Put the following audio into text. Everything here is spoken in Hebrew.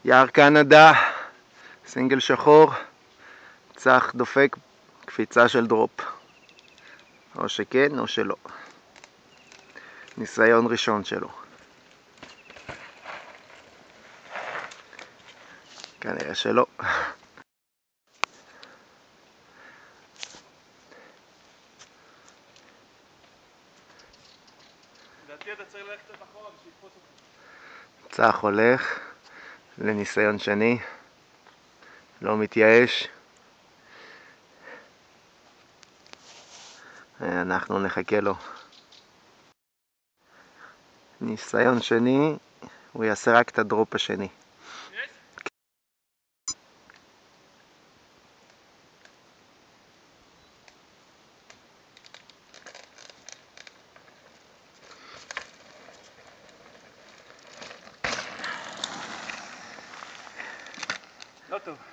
יער קנדה, סינגל שחור, צח דופק, קפיצה של דרופ. או שכן או שלא. ניסיון ראשון שלו. כנראה שלא. לדעתי אתה צריך ללכת קצת אחורה ושיתפוס אותך. צח הולך לניסיון שני. לא מתייאש. אנחנו נחכה לו. ניסיון שני, הוא יעשה רק את הדרופ השני. לא טוב.